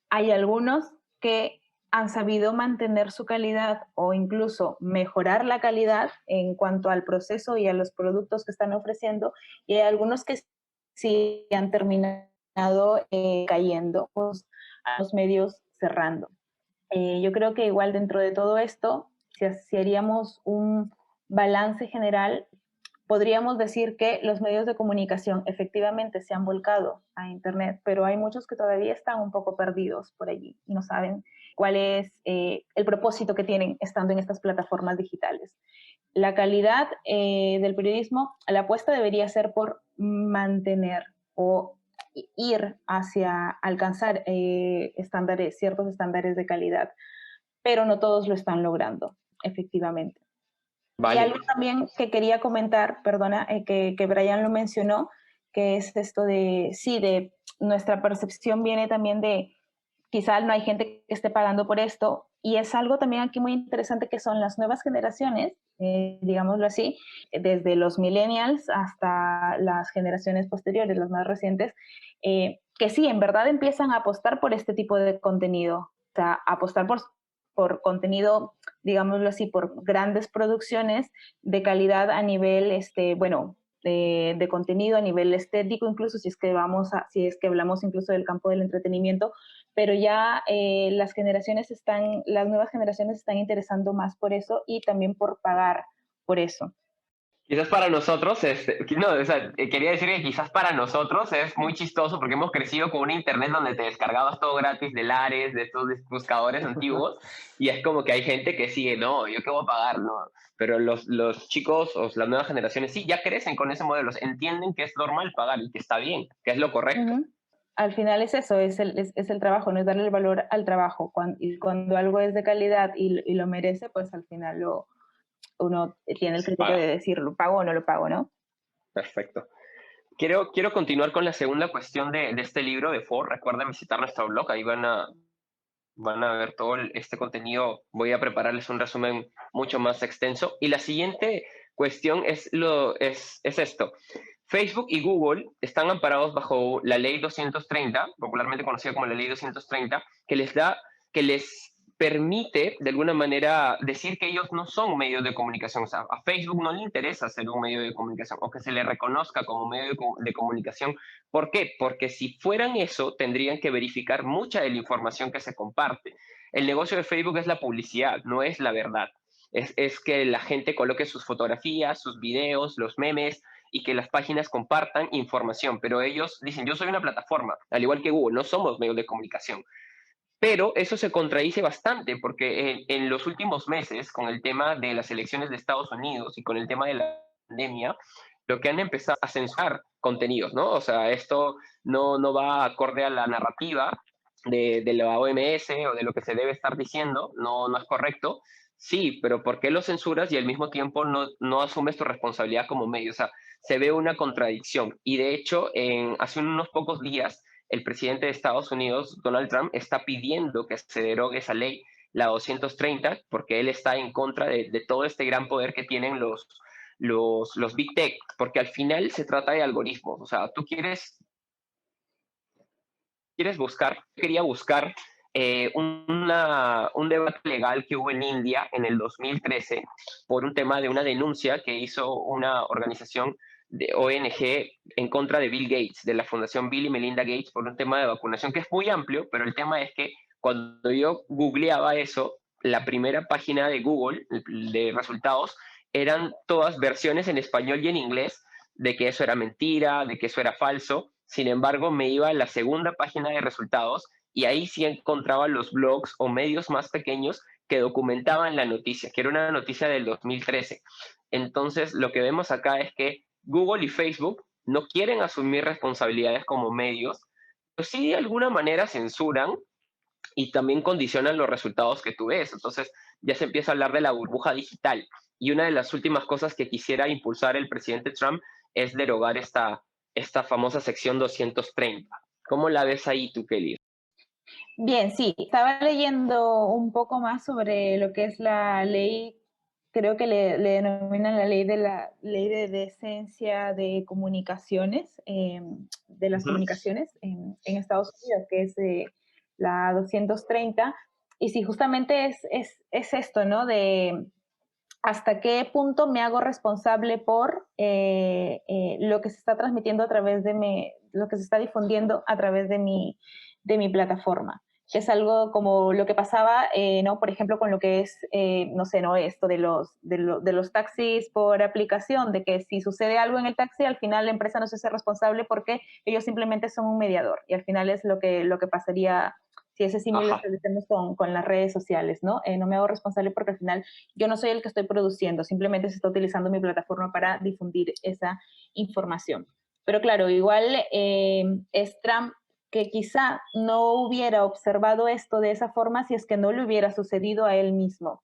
Hay algunos que han sabido mantener su calidad o incluso mejorar la calidad en cuanto al proceso y a los productos que están ofreciendo, y hay algunos que sí han terminado cayendo, pues, a los medios cerrando. Yo creo que igual dentro de todo esto, si haríamos un balance general, podríamos decir que los medios de comunicación efectivamente se han volcado a Internet, pero hay muchos que todavía están un poco perdidos por allí y no saben cuál es el propósito que tienen estando en estas plataformas digitales. La calidad del periodismo, la apuesta debería ser por mantener o ir hacia alcanzar ciertos estándares de calidad, pero no todos lo están logrando, efectivamente. Vale. Y algo también que quería comentar, perdona, que Brian lo mencionó, que es esto de nuestra percepción viene también de, quizá no hay gente que esté pagando por esto, y es algo también aquí muy interesante que son las nuevas generaciones, digámoslo así, desde los millennials hasta las generaciones posteriores, las más recientes, que sí, en verdad empiezan a apostar por este tipo de contenido, o sea, apostar por contenido, digámoslo así, por grandes producciones de calidad a nivel, de contenido, a nivel estético, incluso si es que hablamos incluso del campo del entretenimiento, pero ya las nuevas generaciones están interesando más por eso y también por pagar por eso. Quizás para nosotros, quería decir que quizás para nosotros es muy chistoso porque hemos crecido con un internet donde te descargabas todo gratis de Lares, de estos buscadores antiguos, y es como que hay gente que sigue, no, yo qué voy a pagar, no. Pero los chicos o las nuevas generaciones sí, ya crecen con ese modelo, entienden que es normal pagar y que está bien, que es lo correcto. Uh-huh. Al final es eso, es el trabajo, no es darle el valor al trabajo. Cuando algo es de calidad y lo merece, pues al final uno tiene el criterio de decir, ¿lo pago o no lo pago, no? Perfecto. Quiero continuar con la segunda cuestión de este libro de Ford. Recuerden visitar nuestro blog, ahí van a ver todo este contenido. Voy a prepararles un resumen mucho más extenso. Y la siguiente cuestión es esto. Facebook y Google están amparados bajo la Ley 230, popularmente conocida como la Ley 230, que les permite de alguna manera decir que ellos no son medios de comunicación. O sea, a Facebook no le interesa ser un medio de comunicación o que se le reconozca como medio de comunicación. ¿Por qué? Porque si fueran eso, tendrían que verificar mucha de la información que se comparte. El negocio de Facebook es la publicidad, no es la verdad. Es que la gente coloque sus fotografías, sus videos, los memes, y que las páginas compartan información. Pero ellos dicen, yo soy una plataforma, al igual que Google, no somos medios de comunicación. Pero eso se contradice bastante porque en los últimos meses, con el tema de las elecciones de Estados Unidos y con el tema de la pandemia, lo que han empezado a censurar contenidos, ¿no? O sea, esto no va acorde a la narrativa de la OMS o de lo que se debe estar diciendo, no es correcto. Sí, pero ¿por qué lo censuras y al mismo tiempo no asumes tu responsabilidad como medio? O sea, se ve una contradicción. Y de hecho, hace unos pocos días, el presidente de Estados Unidos, Donald Trump, está pidiendo que se derogue esa ley, la 230, porque él está en contra de todo este gran poder que tienen los Big Tech, porque al final se trata de algoritmos. O sea, tú quería buscar un debate legal que hubo en India en el 2013 por un tema de una denuncia que hizo una organización de ONG en contra de Bill Gates, de la Fundación Bill y Melinda Gates, por un tema de vacunación que es muy amplio, pero el tema es que cuando yo googleaba eso, la primera página de Google de resultados eran todas versiones en español y en inglés de que eso era mentira, de que eso era falso. Sin embargo, me iba a la segunda página de resultados y ahí sí encontraba los blogs o medios más pequeños que documentaban la noticia, que era una noticia del 2013. Entonces, lo que vemos acá es que Google y Facebook no quieren asumir responsabilidades como medios, pero sí de alguna manera censuran y también condicionan los resultados que tú ves. Entonces, ya se empieza a hablar de la burbuja digital. Y una de las últimas cosas que quisiera impulsar el presidente Trump es derogar esta famosa sección 230. ¿Cómo la ves ahí tú, Kelly? Bien, sí, estaba leyendo un poco más sobre lo que es la ley, creo que le denominan la ley de decencia de comunicaciones, de las Ujú. comunicaciones en Estados Unidos, que es la 230. Y sí, justamente es esto, ¿no? De hasta qué punto me hago responsable por lo que se está transmitiendo a través lo que se está difundiendo a través de mi plataforma. Es algo como lo que pasaba, ¿no? Por ejemplo, con lo que es, no sé, ¿no? Esto de los taxis por aplicación, de que si sucede algo en el taxi, al final la empresa no se hace responsable porque ellos simplemente son un mediador. Y al final es lo que pasaría si ese símil lo Ajá. establecemos con las redes sociales, ¿no? No me hago responsable porque al final yo no soy el que estoy produciendo, simplemente se está utilizando mi plataforma para difundir esa información. Pero claro, igual es Trump que quizá no hubiera observado esto de esa forma si es que no le hubiera sucedido a él mismo.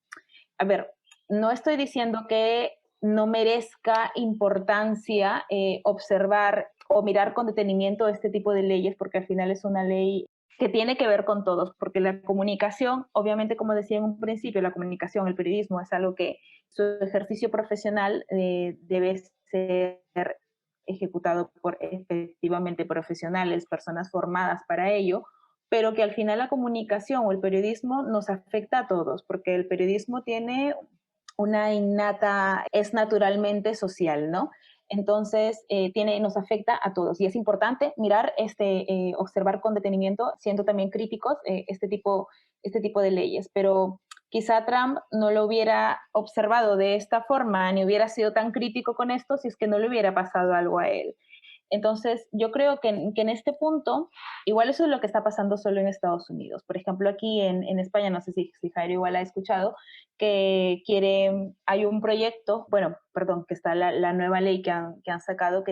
A ver, no estoy diciendo que no merezca importancia observar o mirar con detenimiento este tipo de leyes, porque al final es una ley que tiene que ver con todos, porque la comunicación, obviamente, como decía en un principio, la comunicación, el periodismo es algo que su ejercicio profesional debe ser ejecutado por efectivamente profesionales, personas formadas para ello, pero que al final la comunicación o el periodismo nos afecta a todos, porque el periodismo tiene una innata, es naturalmente social, ¿no? Entonces, nos afecta a todos y es importante mirar, observar con detenimiento, siendo también críticos, este tipo de leyes. Pero quizá Trump no lo hubiera observado de esta forma, ni hubiera sido tan crítico con esto si es que no le hubiera pasado algo a él. Entonces, yo creo que en este punto, igual eso es lo que está pasando solo en Estados Unidos. Por ejemplo, aquí en España, no sé si Jairo igual ha escuchado, que hay un proyecto, bueno, perdón, que está la nueva ley que han sacado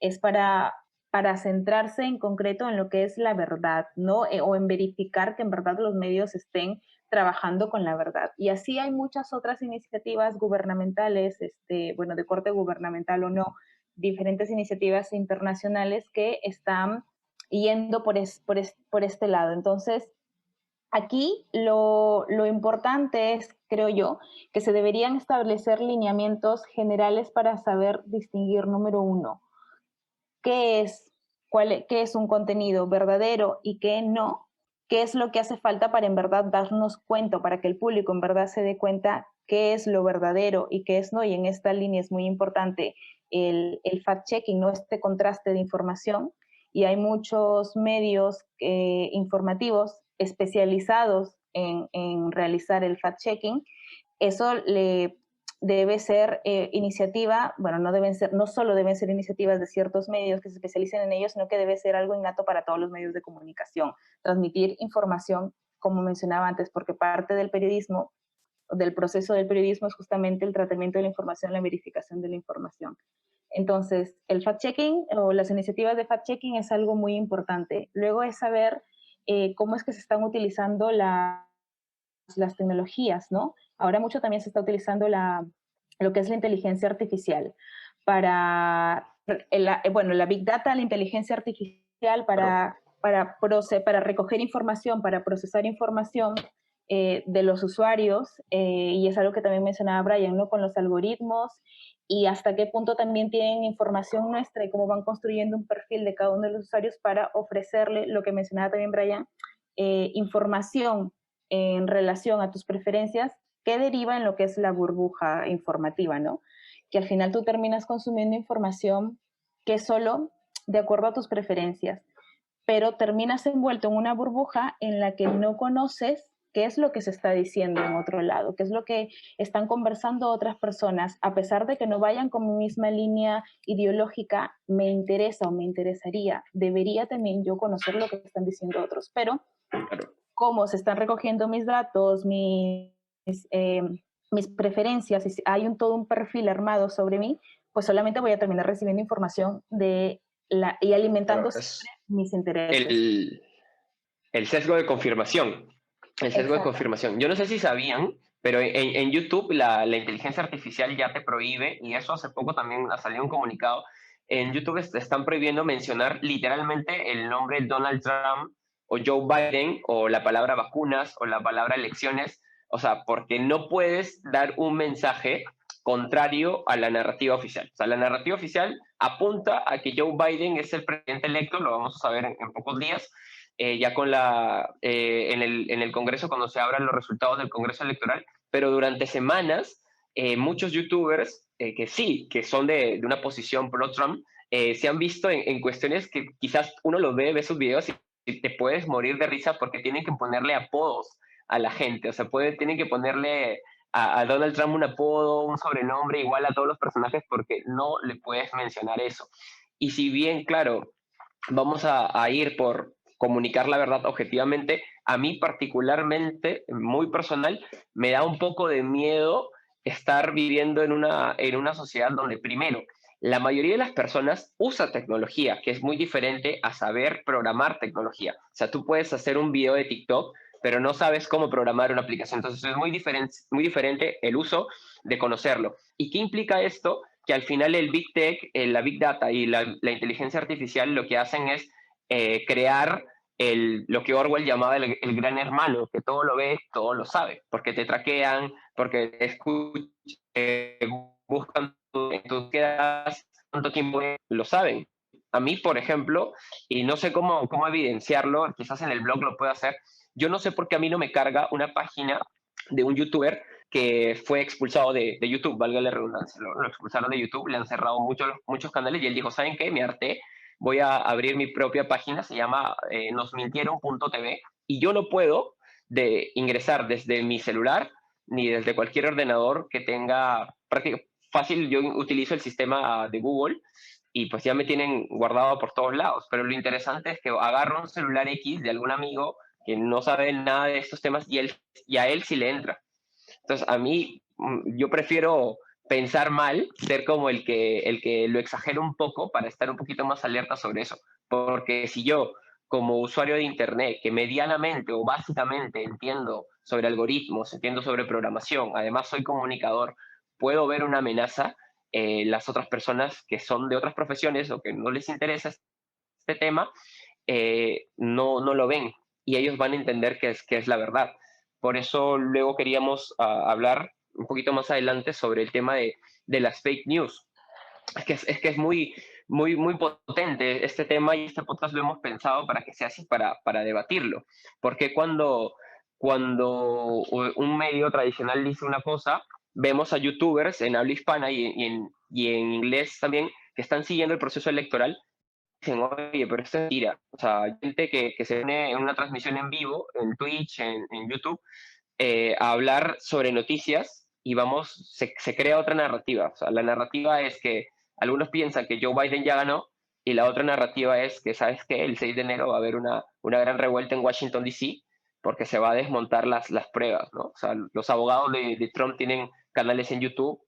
es para centrarse en concreto en lo que es la verdad, ¿no? O en verificar que en verdad los medios estén trabajando con la verdad. Y así hay muchas otras iniciativas gubernamentales, bueno, de corte gubernamental o no, diferentes iniciativas internacionales que están yendo por este lado. Entonces, aquí lo importante es, creo yo, que se deberían establecer lineamientos generales para saber distinguir, número uno, qué es, qué es un contenido verdadero y qué no, qué es lo que hace falta para en verdad darnos cuenta, para que el público en verdad se dé cuenta qué es lo verdadero y qué es no. Y en esta línea es muy importante el fact-checking, ¿no? Este contraste de información. Y hay muchos medios informativos especializados en realizar el fact-checking. Eso debe ser iniciativa, bueno, no solo deben ser iniciativas de ciertos medios que se especialicen en ellos, sino que debe ser algo innato para todos los medios de comunicación. Transmitir información, como mencionaba antes, porque parte del periodismo, del proceso del periodismo es justamente el tratamiento de la información, la verificación de la información. Entonces, el fact-checking o las iniciativas de fact-checking es algo muy importante. Luego es saber cómo es que se están utilizando las tecnologías, ¿no? Ahora mucho también se está utilizando lo que es la inteligencia artificial para, bueno, la Big Data, la inteligencia artificial para recoger información, para procesar información de los usuarios, y es algo que también mencionaba Brian, ¿no? Con los algoritmos y hasta qué punto también tienen información nuestra y cómo van construyendo un perfil de cada uno de los usuarios para ofrecerle, lo que mencionaba también Brian, información en relación a tus preferencias que deriva en lo que es la burbuja informativa, ¿no? Que al final tú terminas consumiendo información que es solo de acuerdo a tus preferencias, pero terminas envuelto en una burbuja en la que no conoces qué es lo que se está diciendo en otro lado, qué es lo que están conversando otras personas. A pesar de que no vayan con mi misma línea ideológica, me interesa o me interesaría, debería también yo conocer lo que están diciendo otros, pero Claro. cómo se están recogiendo mis datos, mis preferencias, y si hay todo un perfil armado sobre mí, pues solamente voy a terminar recibiendo información y alimentando Claro, siempre es mis intereses. el sesgo de confirmación. El sesgo de Exacto. confirmación. Yo no sé si sabían, pero en YouTube la inteligencia artificial ya te prohíbe, y eso hace poco también ha salido un comunicado. En YouTube están prohibiendo mencionar literalmente el nombre Donald Trump o Joe Biden o la palabra vacunas o la palabra elecciones, o sea, porque no puedes dar un mensaje contrario a la narrativa oficial. O sea, la narrativa oficial apunta a que Joe Biden es el presidente electo, lo vamos a saber en pocos días, ya con en el Congreso, cuando se abran los resultados del Congreso electoral, pero durante semanas muchos youtubers que sí, que son de una posición pro-Trump, se han visto en cuestiones que quizás uno los ve sus videos y te puedes morir de risa porque tienen que ponerle apodos a la gente, o sea, tienen que ponerle a Donald Trump un apodo, un sobrenombre igual a todos los personajes porque no le puedes mencionar eso. Y si bien, claro, vamos a ir por comunicar la verdad objetivamente, a mí particularmente, muy personal, me da un poco de miedo estar viviendo en una sociedad donde primero, la mayoría de las personas usa tecnología, que es muy diferente a saber programar tecnología. O sea, tú puedes hacer un video de TikTok, pero no sabes cómo programar una aplicación. Entonces es muy diferente el uso de conocerlo. ¿Y qué implica esto? Que al final el Big Tech, la Big Data y la inteligencia artificial lo que hacen es crear lo que Orwell llamaba el gran hermano, que todo lo ve, todo lo sabe, porque te traquean, porque te escuchan, buscan en tus quedas, cuánto tiempo lo saben. A mí, por ejemplo, y no sé cómo evidenciarlo, quizás en el blog lo puedo hacer, yo no sé por qué a mí no me carga una página de un youtuber que fue expulsado de YouTube, valga la redundancia, lo expulsaron de YouTube, le han cerrado muchos canales y él dijo, ¿saben qué? Me harté, voy a abrir mi propia página, se llama nosmintieron.tv y yo no puedo ingresar desde mi celular ni desde cualquier ordenador que tenga fácil, yo utilizo el sistema de Google y pues ya me tienen guardado por todos lados, pero lo interesante es que agarro un celular X de algún amigo que no sabe nada de estos temas y a él sí le entra. Entonces, a mí, yo prefiero pensar mal, ser como el que lo exagera un poco para estar un poquito más alerta sobre eso. Porque si yo, como usuario de Internet, que medianamente o básicamente entiendo sobre algoritmos, entiendo sobre programación, además soy comunicador, puedo ver una amenaza, las otras personas que son de otras profesiones o que no les interesa este tema, no lo ven y ellos van a entender que es la verdad. Por eso luego queríamos hablar un poquito más adelante sobre el tema de las fake news. Es que es muy potente este tema y este podcast lo hemos pensado para que sea así, para debatirlo. Porque cuando un medio tradicional dice una cosa, vemos a youtubers en habla hispana y en inglés también que están siguiendo el proceso electoral dicen, oye, pero esto es mentira. O sea, hay gente que se pone en una transmisión en vivo, en Twitch, en YouTube, a hablar sobre noticias y se crea otra narrativa. O sea, la narrativa es que algunos piensan que Joe Biden ya ganó y la otra narrativa es que, ¿sabes qué? El 6 de enero va a haber una gran revuelta en Washington, D.C. porque se va a desmontar las pruebas, ¿no? O sea, los abogados de Trump tienen canales en YouTube.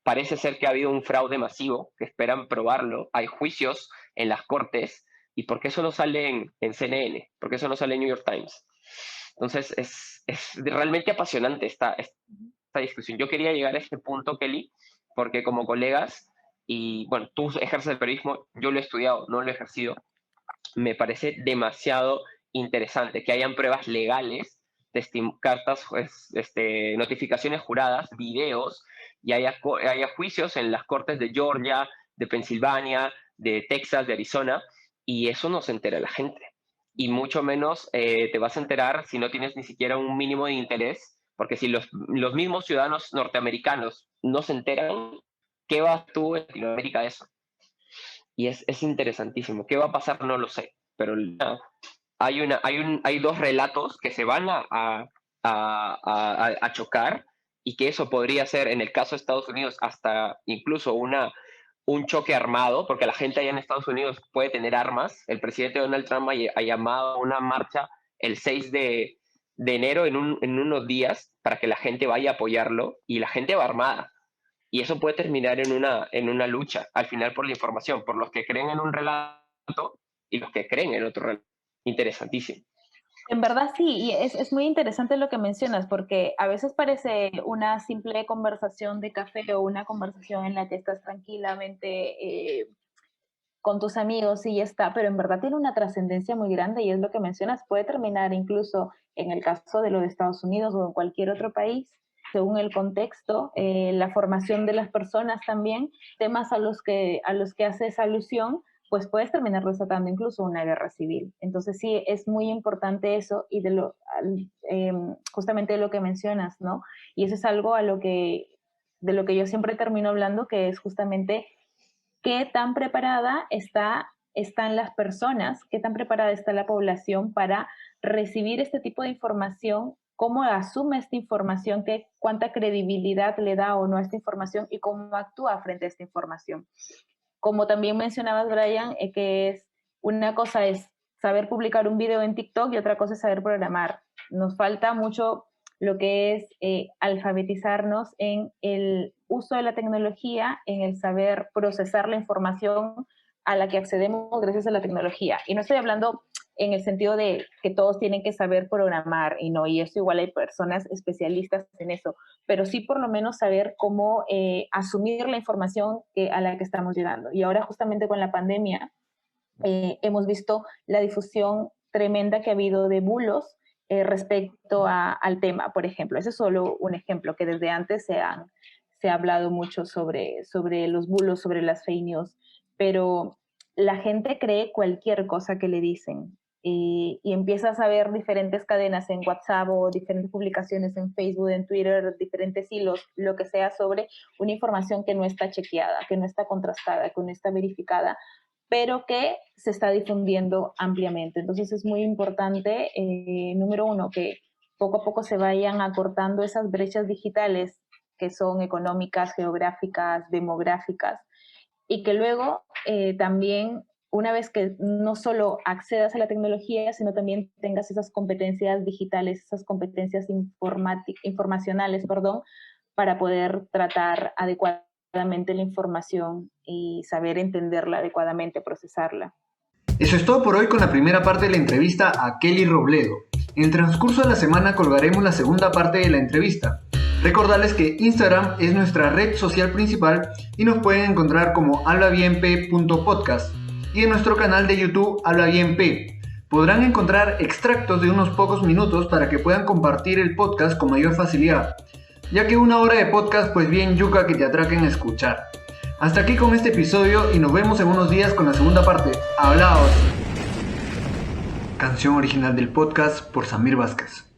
Parece ser que ha habido un fraude masivo, que esperan probarlo. Hay juicios en las cortes. ¿Y por qué eso no sale en CNN? ¿Por qué eso no sale en New York Times? Entonces, es realmente apasionante esta discusión. Yo quería llegar a este punto, Kelly, porque como colegas, y bueno, tú ejerces el periodismo, yo lo he estudiado, no lo he ejercido, me parece demasiado interesante que hayan pruebas legales, cartas, pues, notificaciones juradas, videos, y haya juicios en las cortes de Georgia, de Pensilvania, de Texas, de Arizona, y eso no se entera la gente. Y mucho menos te vas a enterar si no tienes ni siquiera un mínimo de interés, porque si los mismos ciudadanos norteamericanos no se enteran, ¿qué vas tú en Latinoamérica de eso? Y es interesantísimo. ¿Qué va a pasar? No lo sé, pero hay dos relatos que se van a chocar y que eso podría ser, en el caso de Estados Unidos, hasta incluso un choque armado, porque la gente allá en Estados Unidos puede tener armas. El presidente Donald Trump ha llamado a una marcha el 6 de enero en unos días para que la gente vaya a apoyarlo y la gente va armada. Y eso puede terminar en una lucha, al final por la información, por los que creen en un relato y los que creen en otro relato. Interesantísimo. En verdad sí, y es muy interesante lo que mencionas, porque a veces parece una simple conversación de café o una conversación en la que estás tranquilamente con tus amigos y ya está, pero en verdad tiene una trascendencia muy grande y es lo que mencionas, puede terminar incluso en el caso de lo de Estados Unidos o en cualquier otro país, según el contexto, la formación de las personas también, temas a los que haces alusión, pues puedes terminar desatando incluso una guerra civil. Entonces sí, es muy importante eso y justamente de lo que mencionas, ¿no? Y eso es algo de lo que yo siempre termino hablando, que es justamente qué tan preparada están las personas, qué tan preparada está la población para recibir este tipo de información, cómo asume esta información, cuánta credibilidad le da o no a esta información y cómo actúa frente a esta información. Como también mencionabas, Brian, que una cosa es saber publicar un video en TikTok y otra cosa es saber programar. Nos falta mucho lo que es alfabetizarnos en el uso de la tecnología, en el saber procesar la información a la que accedemos gracias a la tecnología. Y no estoy hablando en el sentido de que todos tienen que saber programar, y eso igual hay personas especialistas en eso, pero sí por lo menos saber cómo asumir la información a la que estamos llegando. Y ahora justamente con la pandemia hemos visto la difusión tremenda que ha habido de bulos respecto al tema, por ejemplo. Ese es solo un ejemplo, que desde antes se ha hablado mucho sobre los bulos, sobre las fake news, pero la gente cree cualquier cosa que le dicen y empiezas a ver diferentes cadenas en WhatsApp o diferentes publicaciones en Facebook, en Twitter, diferentes hilos, lo que sea, sobre una información que no está chequeada, que no está contrastada, que no está verificada, pero que se está difundiendo ampliamente. Entonces es muy importante, número uno, que poco a poco se vayan acortando esas brechas digitales que son económicas, geográficas, demográficas, y que luego también, una vez que no solo accedas a la tecnología, sino también tengas esas competencias digitales, esas competencias informacionales, para poder tratar adecuadamente la información y saber entenderla adecuadamente, procesarla. Eso es todo por hoy con la primera parte de la entrevista a Kelly Robledo. En el transcurso de la semana colgaremos la segunda parte de la entrevista. Recordarles que Instagram es nuestra red social principal y nos pueden encontrar como hablabienp.podcast y en nuestro canal de YouTube hablabienp. Podrán encontrar extractos de unos pocos minutos para que puedan compartir el podcast con mayor facilidad, ya que una hora de podcast pues bien yuca que te atraquen a escuchar. Hasta aquí con este episodio y nos vemos en unos días con la segunda parte. ¡Hablaos! Canción original del podcast por Samir Vázquez.